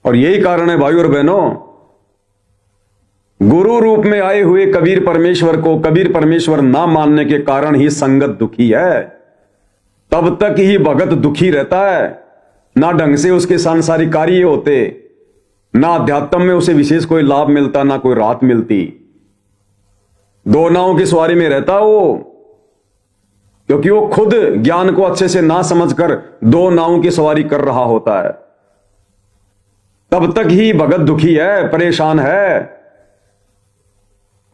और यही कारण है भाई और बहनों, गुरु रूप में आए हुए कबीर परमेश्वर को कबीर परमेश्वर ना मानने के कारण ही संगत दुखी है। तब तक ही भगत दुखी रहता है, ना ढंग से उसके सांसारिक कार्य होते, ना अध्यात्म में उसे विशेष कोई लाभ मिलता, ना कोई राहत मिलती। दो नावों की सवारी में रहता वो, क्योंकि वो खुद ज्ञान को अच्छे से ना समझकर दो नावों की सवारी कर रहा होता है। तब तक ही भगत दुखी है, परेशान है।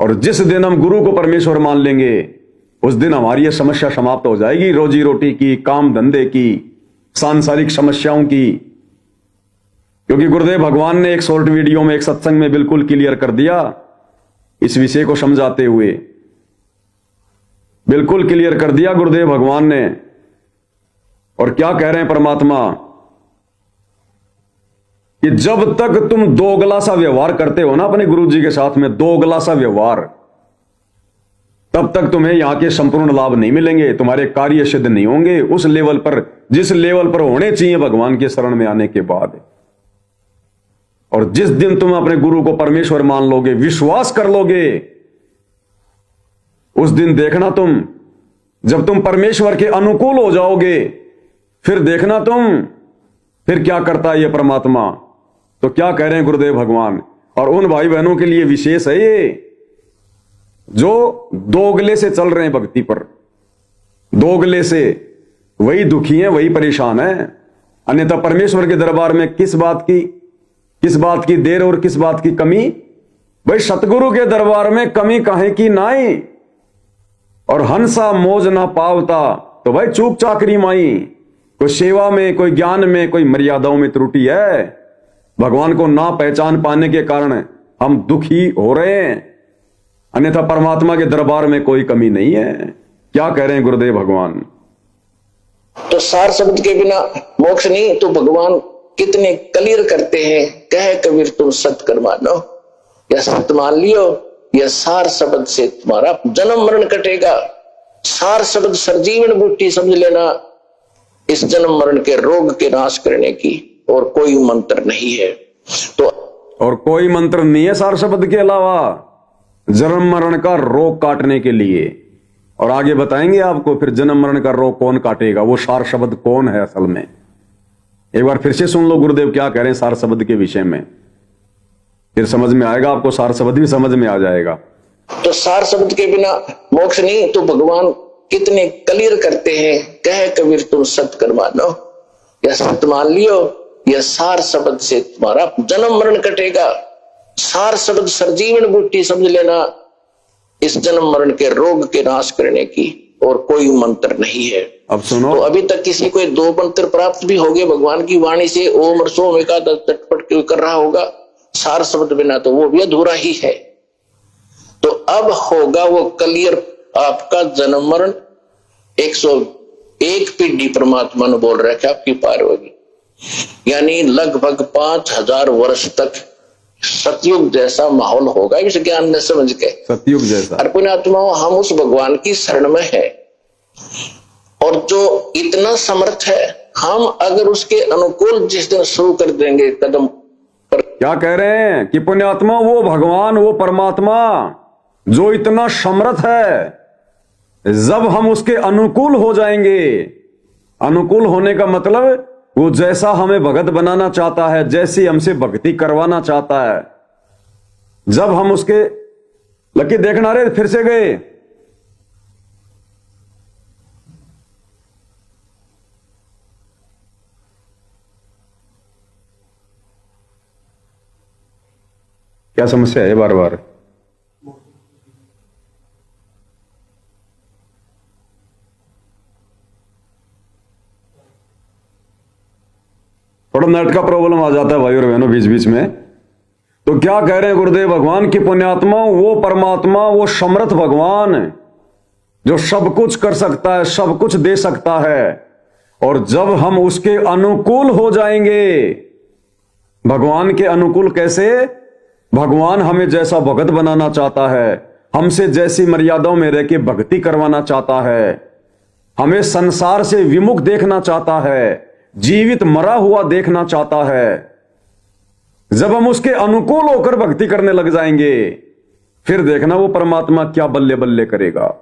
और जिस दिन हम गुरु को परमेश्वर मान लेंगे, उस दिन हमारी यह समस्या समाप्त हो जाएगी, रोजी रोटी की, काम धंधे की, सांसारिक समस्याओं की। क्योंकि गुरुदेव भगवान ने एक शॉर्ट वीडियो में, एक सत्संग में बिल्कुल क्लियर कर दिया, इस विषय को समझाते हुए बिल्कुल क्लियर कर दिया गुरुदेव भगवान ने। और क्या कह रहे हैं परमात्मा कि जब तक तुम दोगला सा व्यवहार करते हो ना अपने गुरु जी के साथ में, दोगला सा व्यवहार, तब तक तुम्हें यहां के संपूर्ण लाभ नहीं मिलेंगे, तुम्हारे कार्य सिद्ध नहीं होंगे उस लेवल पर जिस लेवल पर होने चाहिए भगवान के शरण में आने के बाद। और जिस दिन तुम अपने गुरु को परमेश्वर मान लोगे, विश्वास कर लोगे, उस दिन देखना तुम, जब तुम परमेश्वर के अनुकूल हो जाओगे, फिर देखना तुम फिर क्या करता है ये परमात्मा। तो क्या कह रहे हैं गुरुदेव भगवान, और उन भाई बहनों के लिए विशेष है ये जो दोगले से चल रहे हैं भक्ति पर, दोगले से, वही दुखी हैं, वही परेशान है। अन्यथा परमेश्वर के दरबार में किस बात की देर और किस बात की कमी। भाई सतगुरु के दरबार में कमी काहे की नाई, और हंसा मौज ना पावता, तो भाई चूक चाकरी माई। कोई सेवा में, कोई ज्ञान में, कोई मर्यादाओं में त्रुटि है। भगवान को ना पहचान पाने के कारण हम दुखी हो रहे हैं, अन्यथा परमात्मा के दरबार में कोई कमी नहीं है। क्या कह रहे हैं गुरुदेव भगवान। तो सार शब्द के बिना मोक्ष नहीं, तो भगवान कितने क्लियर करते हैं, कहे कबीर तुम सत कर मानो, या सत मान लियो, या सार शब्द से तुम्हारा जन्म मरण कटेगा। सार शब्द सरजीवन बूटी समझ लेना, इस जन्म मरण के रोग के नाश करने की और कोई मंत्र नहीं है। तो और कोई मंत्र नहीं है सार शब्द के अलावा जन्म मरण का रोग काटने के लिए। और आगे बताएंगे आपको फिर जन्म मरण का रोग कौन काटेगा, वो सार शब्द कौन है असल में। एक बार फिर से सुन लो गुरुदेव क्या कह रहे हैं सार शब्द के विषय में, फिर समझ में आएगा आपको, सार शब्द भी समझ में आ जाएगा। तो सार शब्द के बिना मोक्ष नहीं, तो भगवान कितने क्लियर करते हैं, कहे कबीर तुम सत कर मानो, या सत मान लियो, या सार शब्द से तुम्हारा जन्म मरण कटेगा। सार शब्द सरजीवन बूटी समझ लेना, इस जन्म मरण के रोग के नाश करने की और कोई मंत्र नहीं है। अब सुनो, तो अभी तक किसी को 2 मंत्र प्राप्त भी हो गए भगवान की वाणी से, ओम और सोम एकादश चटपट कर रहा होगा, सार शब्द बिना तो वो भी अधूरा ही है। तो अब होगा वो क्लियर आपका जन्म मरण। 101 पीढ़ी परमात्मा ने बोल रखा आपकी पार होगी, यानी लगभग 5000 वर्ष तक सतयुग जैसा माहौल होगा इस ज्ञान में समझ के, सतयुग जैसा। और पुण्यात्माओं हम उस भगवान की शरण में है, और जो इतना समर्थ है, हम अगर उसके अनुकूल जिस दिन शुरू कर देंगे कदम पर। क्या कह रहे हैं कि पुण्यात्मा वो भगवान, वो परमात्मा जो इतना समर्थ है, जब हम उसके अनुकूल हो जाएंगे, अनुकूल होने का मतलब वो जैसा हमें भगत बनाना चाहता है, जैसी हमसे भक्ति करवाना चाहता है, जब हम उसके लकी देखना रे फिर से गए, क्या समस्या है बार बार। थोड़ा नेट का प्रॉब्लम आ जाता है भाई और बहनों बीच बीच में। तो क्या कह रहे हैं गुरुदेव भगवान की पुण्यात्मा वो परमात्मा, वो समर्थ भगवान जो सब कुछ कर सकता है, सब कुछ दे सकता है, और जब हम उसके अनुकूल हो जाएंगे, भगवान के अनुकूल कैसे, भगवान हमें जैसा भगत बनाना चाहता है, हमसे जैसी मर्यादाओं में रह के भक्ति करवाना चाहता है, हमें संसार से विमुख देखना चाहता है, जीवित मरा हुआ देखना चाहता है, जब हम उसके अनुकूल होकर भक्ति करने लग जाएंगे, फिर देखना वो परमात्मा क्या बल्ले बल्ले करेगा।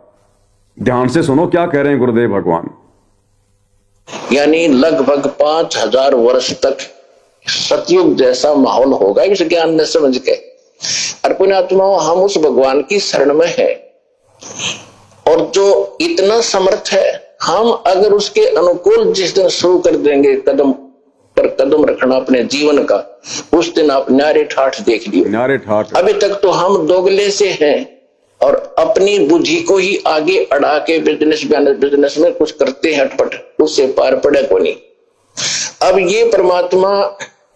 ध्यान से सुनो क्या कह रहे हैं गुरुदेव भगवान। यानी लगभग 5000 वर्ष तक सतयुग जैसा माहौल होगा इस ज्ञान ने समझ के। और पुण्यात्माओं, हम उस भगवान की शरण में है और जो इतना समर्थ है, हम अगर उसके अनुकूल जिस दिन शुरू कर देंगे कदम पर कदम रखना अपने जीवन का, उस दिन आप न्यारे ठाठ देख लियो। न्यारे ठाठ। अभी तक तो हम दोगले से हैं और अपनी बुद्धि को ही आगे अड़ा के बिजनेस में कुछ करते हैं अटपट, उससे पार पड़े को नहीं। अब ये परमात्मा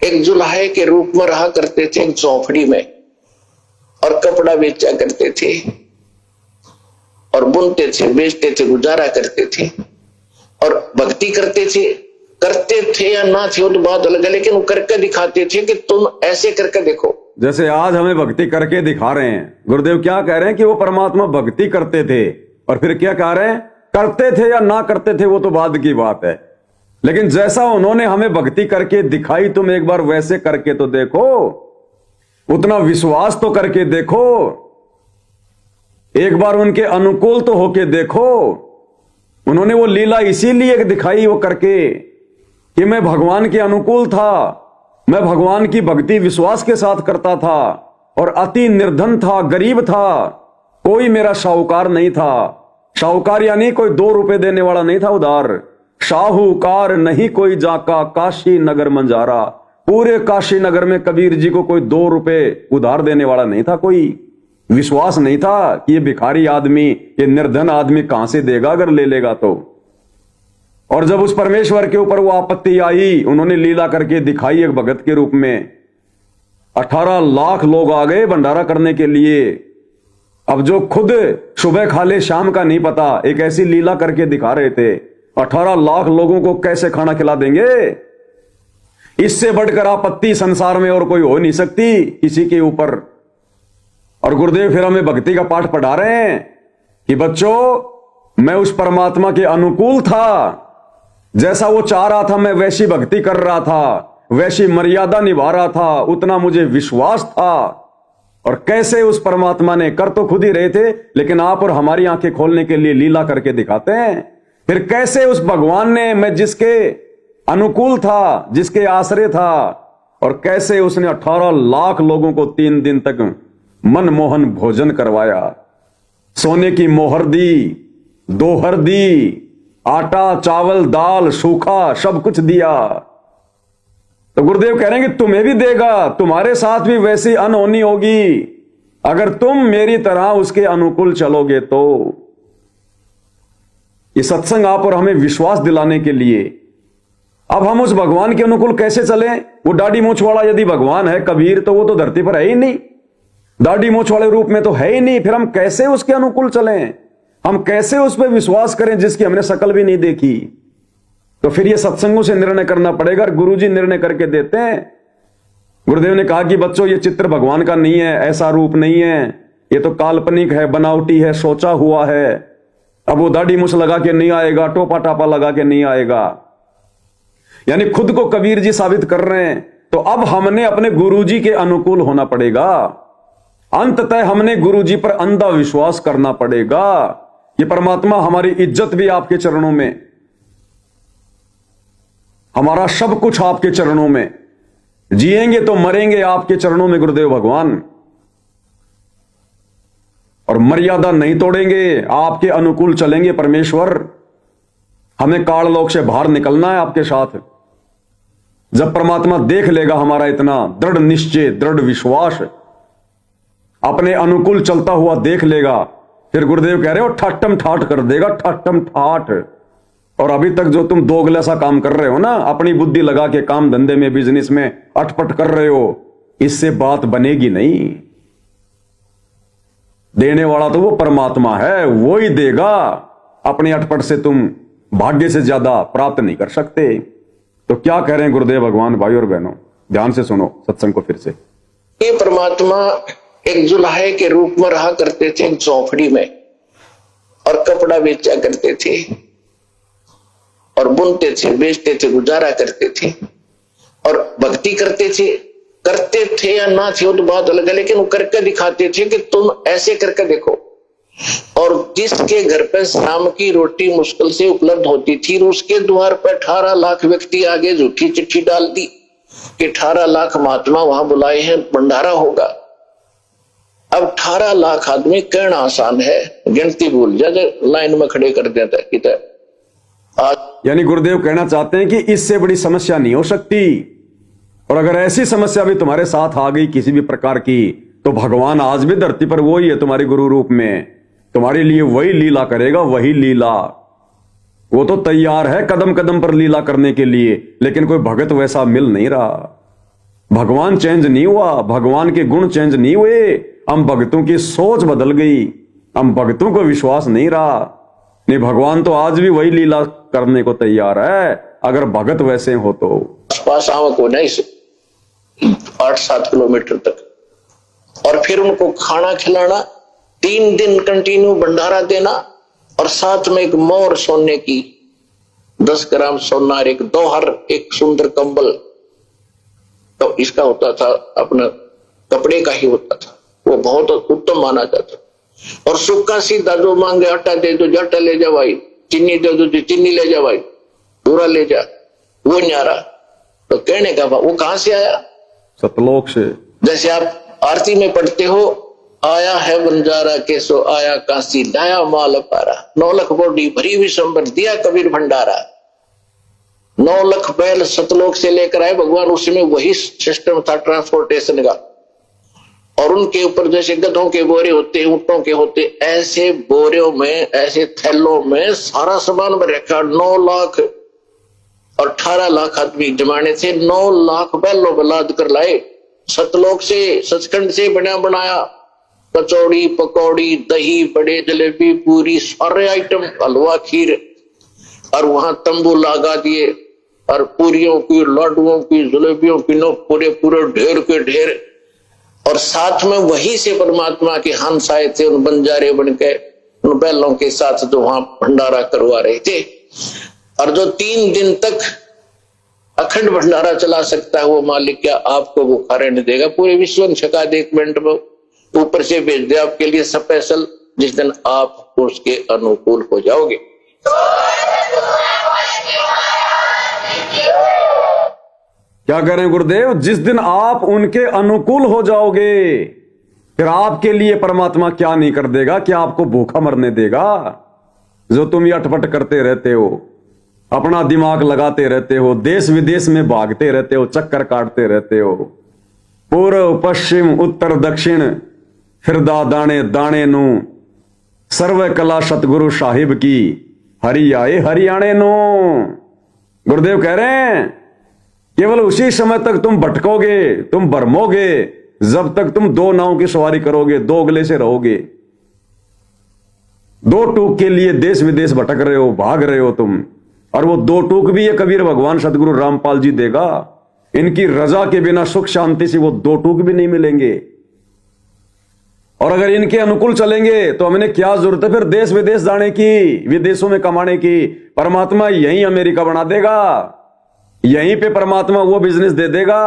एक जुल्हे के रूप में रहा करते थे एक झोपड़ी में, और कपड़ा बेचा करते थे और बुनते थे, बेचते थे, गुजारा करते थे और भक्ति करते थे या ना थे वो तो बात अलग है, लेकिन वो करके दिखाते थे कि तुम ऐसे करके देखो। जैसे आज हमें भक्ति करके दिखा रहे हैं। गुरुदेव क्या कह रहे हैं कि वो परमात्मा भक्ति करते थे, और फिर क्या कह रहे हैं, करते थे या ना करते थे वो तो बाद की बात है, लेकिन जैसा उन्होंने हमें भक्ति करके दिखाई, तुम एक बार वैसे करके तो देखो, उतना विश्वास तो करके देखो, एक बार उनके अनुकूल तो होके देखो। उन्होंने वो लीला इसीलिए दिखाई वो करके कि मैं भगवान के अनुकूल था, मैं भगवान की भक्ति विश्वास के साथ करता था और अति निर्धन था, गरीब था, कोई मेरा शाहूकार नहीं था। शाहूकार यानी कोई 2 रुपए देने वाला नहीं था उधार। शाहूकार नहीं कोई जाका काशी नगर मंजारा। पूरे काशी नगर में कबीर जी को कोई 2 रुपए उधार देने वाला नहीं था। कोई विश्वास नहीं था कि ये भिखारी आदमी, ये निर्धन आदमी कहां से देगा अगर ले लेगा तो। और जब उस परमेश्वर के ऊपर वो आपत्ति आई, उन्होंने लीला करके दिखाई एक भगत के रूप में। 18 लाख लोग आ गए भंडारा करने के लिए। अब जो खुद सुबह खा ले शाम का नहीं पता, एक ऐसी लीला करके दिखा रहे थे। 18 लाख लोगों को कैसे खाना खिला देंगे? इससे बढ़कर आपत्ति संसार में और कोई हो नहीं सकती किसी के ऊपर। और गुरुदेव फिर हमें भक्ति का पाठ पढ़ा रहे हैं कि बच्चों, मैं उस परमात्मा के अनुकूल था, जैसा वो चाह रहा था मैं वैसी भक्ति कर रहा था, वैसी मर्यादा निभा रहा था, उतना मुझे विश्वास था। और कैसे उस परमात्मा ने, कर तो खुद ही रहे थे, लेकिन आप और हमारी आंखें खोलने के लिए लीला करके दिखाते हैं। फिर कैसे उस भगवान ने, मैं जिसके अनुकूल था, जिसके आश्रय था, और कैसे उसने 18 लाख लोगों को 3 दिन तक मनमोहन भोजन करवाया, सोने की मोहर दी, दोहर दी, आटा चावल दाल सूखा सब कुछ दिया। तो गुरुदेव कह रहे हैं कि तुम्हें भी देगा, तुम्हारे साथ भी वैसी अनहोनी होगी अगर तुम मेरी तरह उसके अनुकूल चलोगे तो। ये सत्संग आप और हमें विश्वास दिलाने के लिए। अब हम उस भगवान के अनुकूल कैसे चलें? वो दाढ़ी मूछ वाला यदि भगवान है कबीर, तो वो तो धरती पर है ही नहीं, दाढ़ी मूछ वाले रूप में तो है ही नहीं। फिर हम कैसे उसके अनुकूल चलें? हम कैसे उस पर विश्वास करें जिसकी हमने शकल भी नहीं देखी? तो फिर ये सत्संगों से निर्णय करना पड़ेगा। गुरुजी निर्णय करके देते हैं। गुरुदेव ने कहा कि बच्चों, ये चित्र भगवान का नहीं है, ऐसा रूप नहीं है, ये तो काल्पनिक है, बनावटी है, सोचा हुआ है। अब वो दाढ़ी मूछ लगा के नहीं आएगा, टोपा टापा लगा के नहीं आएगा। यानी खुद को कबीर जी साबित कर रहे हैं। तो अब हमने अपने गुरुजी के अनुकूल होना पड़ेगा। अंततः हमने गुरुजी पर अंधा विश्वास करना पड़ेगा। ये परमात्मा, हमारी इज्जत भी आपके चरणों में, हमारा सब कुछ आपके चरणों में, जिएंगे तो मरेंगे आपके चरणों में गुरुदेव भगवान। और मर्यादा नहीं तोड़ेंगे, आपके अनुकूल चलेंगे परमेश्वर। हमें काललोक से बाहर निकलना है आपके साथ। जब परमात्मा देख लेगा हमारा इतना दृढ़ निश्चय, दृढ़ विश्वास, अपने अनुकूल चलता हुआ देख लेगा, फिर गुरुदेव कह रहे हो ठाटम ठाट कर देगा, ठाटम ठाट। और अभी तक जो तुम दोगला सा काम कर रहे हो ना, अपनी बुद्धि लगा के काम धंधे में, बिजनेस में अटपट कर रहे हो, इससे बात बनेगी नहीं। देने वाला तो वो परमात्मा है, वो ही देगा। अपने अटपट से तुम भाग्य से ज्यादा प्राप्त नहीं कर सकते। तो क्या कह रहे हैं गुरुदेव भगवान? भाई और बहनों, ध्यान से सुनो सत्संग को फिर से। ये परमात्मा एक जुल्हे के रूप में रहा करते थे एक झोपड़ी में, और कपड़ा बेचा करते थे और बुनते थे, बेचते थे, गुजारा करते थे और भक्ति करते थे। करते थे या ना थे वो तो बात अलग है, लेकिन वो करके दिखाते थे कि तुम ऐसे करके देखो। और जिसके घर पे शाम की रोटी मुश्किल से उपलब्ध होती थी, उसके द्वार पर 18 लाख व्यक्ति आगे झूठी चिट्ठी डाल दी कि 18 लाख महात्मा वहां बुलाए हैं, भंडारा होगा। अब 18 लाख आदमी कहना आसान है, गिनती भूल जाए, लाइन में खड़े कर देता है किधर आज। यानी गुरुदेव कहना चाहते हैं कि इससे बड़ी समस्या नहीं हो सकती, और अगर ऐसी समस्या भी तुम्हारे साथ आ गई किसी भी प्रकार की, तो भगवान आज भी धरती पर वही है तुम्हारे गुरु रूप में, तुम्हारे लिए वही लीला करेगा, वही लीला। वो तो तैयार है कदम कदम पर लीला करने के लिए, लेकिन कोई भगत वैसा मिल नहीं रहा। भगवान चेंज नहीं हुआ, भगवान के गुण चेंज नहीं हुए, हम भक्तों की सोच बदल गई, हम भक्तों को विश्वास नहीं रहा। नहीं, भगवान तो आज भी वही लीला करने को तैयार है, अगर भगत वैसे हो तो। आसपास आवक हो नहीं 8-7 किलोमीटर तक, और फिर उनको खाना खिलाना, 3 दिन कंटिन्यू भंडारा देना, और साथ में एक मोर सोने की 10 ग्राम सोना, एक दोहर, एक सुंदर कंबल। तो इसका होता था, अपना कपड़े का ही होता था, वो बहुत उत्तम माना जाता। और सूखा सीधा जो मांगे, आटा दे दो आटा ले जा भाई, चीनी दे दो चीनी ले जा भाई, पूरा ले जा, वो न्यारा। तो कहने का वो कहां से आया? सतलोक से। जैसे आप आरती में पढ़ते हो, आया है बंजारा के सो आया काशी, लाया माल पारा, 9 लाख बोडी भरी विशंबर, दिया कबीर भंडारा। 9 लाख बैल सतलोक से लेकर आए भगवान, उसमें वही सिस्टम था ट्रांसपोर्टेशन का। और उनके ऊपर जैसे गधों के बोरे होते, ऊंटों के होते, ऐसे बोरियों में, ऐसे थैलों में सारा सामान भर रखा। 9 लाख और 18 लाख आदमी जमाने से 9 लाख बैलों पर लाद कर लाए सतलोक से, सचखंड से बना बनाया। कचौड़ी, पकौड़ी, दही, बड़े, जलेबी, पूरी, सारे आइटम, हलवा, खीर, और वहां तंबू लगा दिए, और पूरियों की, लड्डुओं की, जलेबियों की नो पूरे पूरे ढेर के ढेर। और साथ में वही से परमात्मा के हंस आए थे, उन बंजारे बनके, उन बैलों के साथ जो वहां भंडारा करवा रहे थे। और जो 3 दिन तक अखंड भंडारा चला सकता है, वो मालिक क्या आपको भूखा रहने देगा? पूरे विश्व में छका दे 1 मिनट में, ऊपर से भेज दे आपके लिए स्पेशल, जिस दिन आप उसके अनुकूल हो जाओगे। क्या करें गुरुदेव? जिस दिन आप उनके अनुकूल हो जाओगे, फिर आपके लिए परमात्मा क्या नहीं कर देगा? क्या आपको भूखा मरने देगा? जो तुम ये अटपट करते रहते हो, अपना दिमाग लगाते रहते हो, देश विदेश में भागते रहते हो, चक्कर काटते रहते हो, पूर्व पश्चिम उत्तर दक्षिण फिरदा दाने दाने नू, सर्व कला सतगुरु साहिब की, हरि आए हरियाणे नो। गुरुदेव कह रहे हैं केवल उसी समय तक तुम भटकोगे, तुम भरमोगे, जब तक तुम 2 नाव की सवारी करोगे, 2 अगले से रहोगे। 2 टूक के लिए देश विदेश भटक रहे हो, भाग रहे हो तुम, और वो 2 टूक भी ये कबीर भगवान सतगुरु रामपाल जी देगा। इनकी रजा के बिना सुख शांति से वो 2 टूक भी नहीं मिलेंगे। और अगर इनके अनुकूल चलेंगे तो हमें क्या जरूरत है फिर देश विदेश जाने की, विदेशों में कमाने की? परमात्मा यहीं अमेरिका बना देगा, यहीं पे परमात्मा वो बिजनेस दे देगा।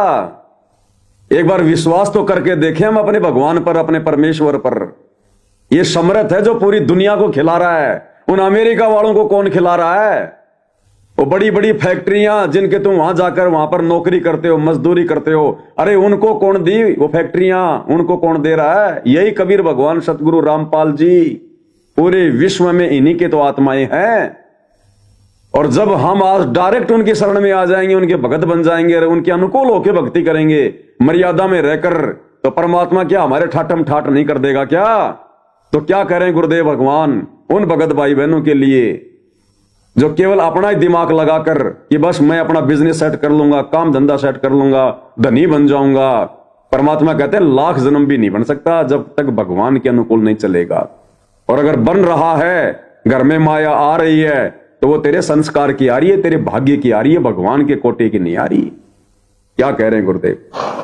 एक बार विश्वास तो करके देखें हम अपने भगवान पर, अपने परमेश्वर पर। ये समर्थ है जो पूरी दुनिया को खिला रहा है। उन अमेरिका वालों को कौन खिला रहा है? वो बड़ी बड़ी फैक्ट्रियां जिनके तुम वहां जाकर वहां पर नौकरी करते हो, मजदूरी करते हो, अरे उनको कौन दी वो फैक्ट्रियां? उनको कौन दे रहा है? यही कबीर भगवान सतगुरु रामपाल जी। पूरे विश्व में इन्हीं के तो आत्माएं हैं। और जब हम आज डायरेक्ट उनकी शरण में आ जाएंगे, उनके भगत बन जाएंगे, उनके अनुकूल होकर भक्ति करेंगे मर्यादा में रहकर, तो परमात्मा क्या हमारे ठाठम ठाठ नहीं कर देगा क्या? तो क्या करें गुरुदेव भगवान उन भगत भाई बहनों के लिए जो केवल अपना ही दिमाग लगाकर कि बस मैं अपना बिजनेस सेट कर लूंगा, काम धंधा सेट कर लूंगा, धनी बन जाऊंगा। परमात्मा कहते हैं लाख जन्म भी नहीं बन सकता जब तक भगवान के अनुकूल नहीं चलेगा। और अगर बन रहा है, घर में माया आ रही है, तो वो तेरे संस्कार की आ रही है, तेरे भाग्य की आ रही है, भगवान के कोटे की नहीं आ रही। क्या कह रहे हैं गुरुदेव?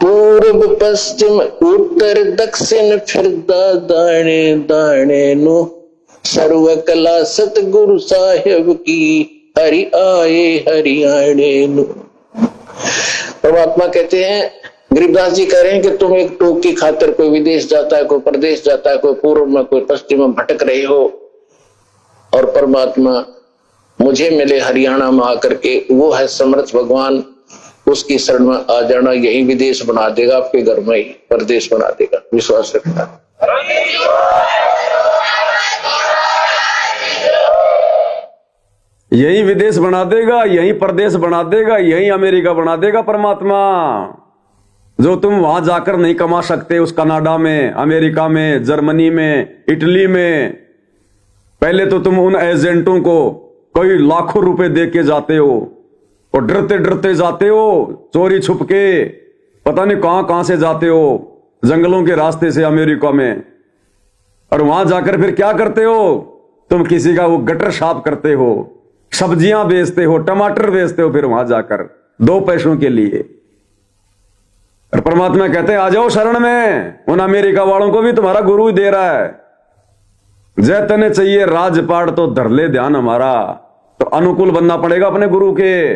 पूर्व पश्चिम उत्तर दक्षिण फिरदा दाने दाने नो, सर्व कला सतगुरु साहिब की, हरि आए हरियाणे नो। परमात्मा कहते हैं गरीबदास जी कह रहे हैं कि तुम एक टूक की खातिर कोई विदेश जाता है, कोई प्रदेश जाता है, कोई पूर्व में कोई पश्चिम में भटक रहे हो, और परमात्मा मुझे मिले हरियाणा में आकर के, वो है समर्थ भगवान, उसकी शरण में आ जाना, यही विदेश बना देगा, आपके घर में ही प्रदेश बना देगा। विश्वास रखना। यही विदेश बना देगा, यही प्रदेश बना देगा, यही अमेरिका बना देगा परमात्मा। जो तुम वहां जाकर नहीं कमा सकते, उस कनाडा में, अमेरिका में, जर्मनी में, इटली में, पहले तो तुम उन एजेंटों को कई लाखों रुपए दे के जाते हो और डरते डरते जाते हो, चोरी छुप के, पता नहीं कहां कहां से जाते हो, जंगलों के रास्ते से अमेरिका में। और वहां जाकर फिर क्या करते हो? तुम किसी का वो गटर साफ करते हो, सब्जियां बेचते हो, टमाटर बेचते हो, फिर वहां जाकर 2 पैसों के लिए। और परमात्मा कहते हैं आ जाओ शरण में। उन अमेरिका वालों को भी तुम्हारा गुरु ही दे रहा है। जय तने चाहिए राजपाट तो धर ले ध्यान हमारा। तो अनुकूल बनना पड़ेगा अपने गुरु के।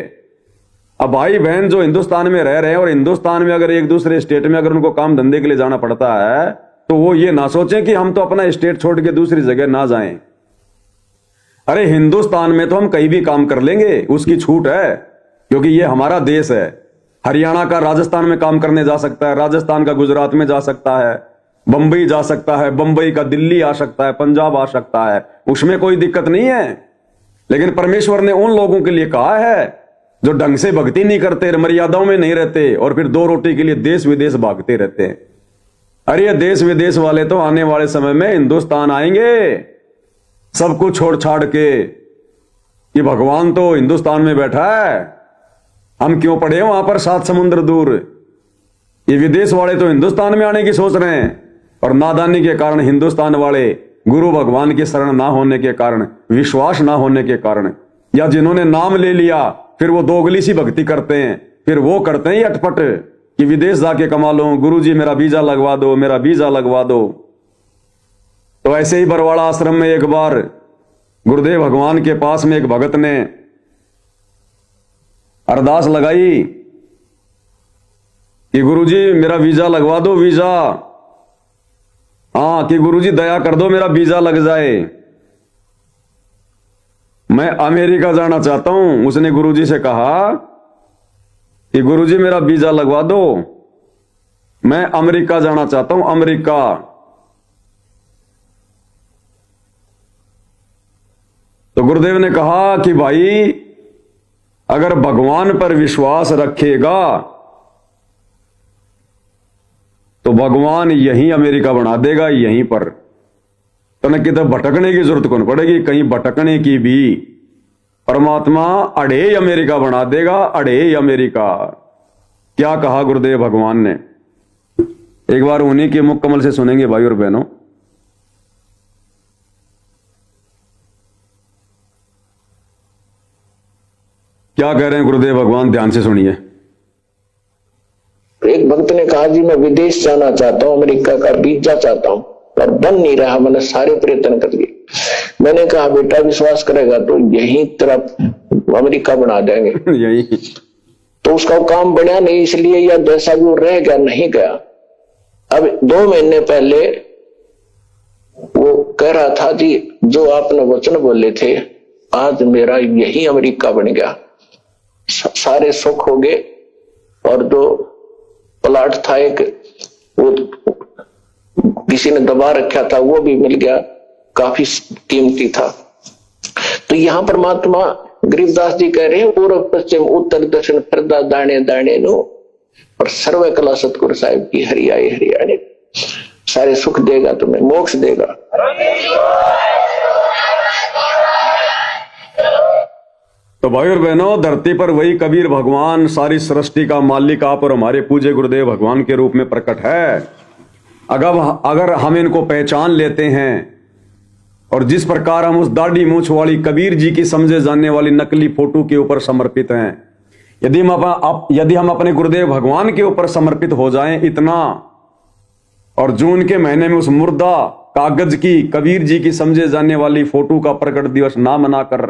अब भाई बहन जो हिंदुस्तान में रह रहे हैं और हिंदुस्तान में अगर एक दूसरे स्टेट में अगर उनको काम धंधे के लिए जाना पड़ता है, तो वो ये ना सोचें कि हम तो अपना स्टेट छोड़ के दूसरी जगह ना जाएं। अरे हिंदुस्तान में तो हम कहीं भी काम कर लेंगे, उसकी छूट है, क्योंकि ये हमारा देश है। हरियाणा का राजस्थान में काम करने जा सकता है, राजस्थान का गुजरात में जा सकता है, बंबई जा सकता है, बंबई का दिल्ली आ सकता है, पंजाब आ सकता है, उसमें कोई दिक्कत नहीं है। लेकिन परमेश्वर ने उन लोगों के लिए कहा है जो ढंग से भक्ति नहीं करते, मर्यादाओं में नहीं रहते और फिर 2 रोटी के लिए देश विदेश भागते रहते हैं। अरे ये देश विदेश वाले तो आने वाले समय में हिंदुस्तान आएंगे सब कुछ छोड़ छाड़ के। ये भगवान तो हिंदुस्तान में बैठा है, हम क्यों पड़े वहां पर 7 समुद्र दूर। ये विदेश वाले तो हिंदुस्तान में आने की सोच रहे हैं, और नादानी के कारण हिंदुस्तान वाले गुरु भगवान की शरण ना होने के कारण, विश्वास ना होने के कारण, या जिन्होंने नाम ले लिया फिर वो दोगली सी भक्ति करते हैं, फिर वो करते हैं अटपट कि विदेश जाके कमा लो, गुरुजी मेरा वीजा लगवा दो, मेरा वीजा लगवा दो। तो ऐसे ही बरवाड़ा आश्रम में एक बार गुरुदेव भगवान के पास में एक भगत ने अरदास लगाई कि गुरुजी मेरा वीजा लगवा दो, वीजा, हाँ, कि गुरुजी दया कर दो मेरा वीजा लग जाए, मैं अमेरिका जाना चाहता हूं। उसने गुरुजी से कहा कि गुरुजी मेरा वीजा लगवा दो, मैं अमेरिका जाना चाहता हूं, अमेरिका। तो गुरुदेव ने कहा कि भाई अगर भगवान पर विश्वास रखेगा तो भगवान यहीं अमेरिका बना देगा, यहीं पर। तो न किधर भटकने की जरूरत कौन पड़ेगी, कहीं भटकने की भी। परमात्मा अड़े अमेरिका बना देगा, अड़े अमेरिका। क्या कहा गुरुदेव भगवान ने, एक बार उन्हीं के मुख कमल से सुनेंगे भाई और बहनों। क्या कह रहे हैं गुरुदेव भगवान, ध्यान से सुनिए। एक भक्त ने कहा जी मैं विदेश जाना चाहता हूं, अमेरिका का वीजा चाहता हूं, पर बन नहीं रहा, मैंने सारे प्रयत्न कर लिए। मैंने कहा बेटा विश्वास करेगा तो यहीं तरफ अमेरिका बना देंगे। यही तो उसका काम बढ़िया नहीं, इसलिए या जैसा वो रह गया, नहीं गया। अब 2 महीने पहले वो कह रहा था जी जो आपने वचन बोले थे, आज मेरा यही अमेरिका बन गया, सारे सुख हो गए। और जो प्लाट था एक, वो किसी ने दबा रखा था, वो भी मिल गया, काफी कीमती था। तो यहां परमात्मा गरीबदास जी कह रहे हैं पूर्व पश्चिम उत्तर दक्षिण फिरदा दाणे दाणे नो, और सर्व कला सतगुरु साहिब की हरियाई हरियाणे, सारे सुख देगा, तुम्हें मोक्ष देगा। तो भाई और बहनों, धरती पर वही कबीर भगवान सारी सृष्टि का मालिक आप और हमारे पूज्य गुरुदेव भगवान के रूप में प्रकट है। अगर हम इनको पहचान लेते हैं और जिस प्रकार हम उस दाढ़ी मूछ वाली कबीर जी की समझे जाने वाली नकली फोटो के ऊपर समर्पित हैं, यदि हम अपने गुरुदेव भगवान के ऊपर समर्पित हो जाएं इतना, और जून के महीने में उस मुर्दा कागज की कबीर जी की समझे जाने वाली फोटो का प्रकट दिवस ना मनाकर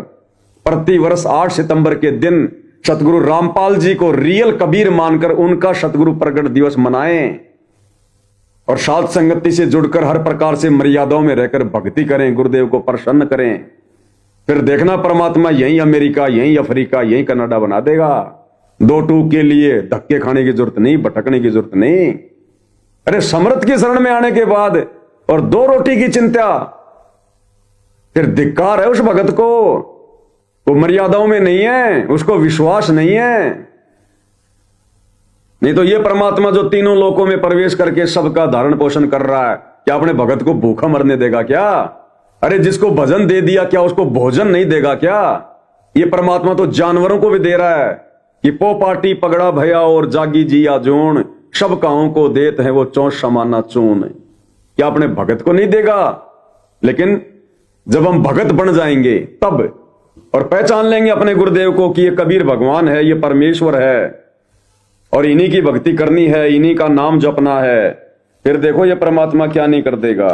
प्रति वर्ष 8 सितंबर के दिन सतगुरु रामपाल जी को रियल कबीर मानकर उनका सतगुरु प्रकट दिवस मनाएं और साध संगति से जुड़कर हर प्रकार से मर्यादाओं में रहकर भक्ति करें, गुरुदेव को प्रसन्न करें। फिर देखना परमात्मा यहीं अमेरिका, यहीं अफ्रीका, यहीं कनाडा बना देगा। 2 टूक के लिए धक्के खाने की जरूरत नहीं, भटकने की जरूरत नहीं। अरे समर्थ की शरण में आने के बाद और 2 रोटी की चिंता, फिर धिक्कार है उस भगत को। वो मर्यादाओं में नहीं है, उसको विश्वास नहीं है। नहीं तो ये परमात्मा जो तीनों लोकों में प्रवेश करके सबका धारण पोषण कर रहा है, क्या अपने भगत को भूखा मरने देगा क्या? अरे जिसको भजन दे दिया क्या उसको भोजन नहीं देगा क्या? ये परमात्मा तो जानवरों को भी दे रहा है कि पो पाटी पगड़ा भया और जागी जिया जोन, सब काहों को देत है वो चौंस समाना चून। क्या अपने भगत को नहीं देगा? लेकिन जब हम भगत बन जाएंगे तब, और पहचान लेंगे अपने गुरुदेव को कि ये कबीर भगवान है, ये परमेश्वर है और इन्हीं की भक्ति करनी है, इन्हीं का नाम जपना है, फिर देखो ये परमात्मा क्या नहीं कर देगा।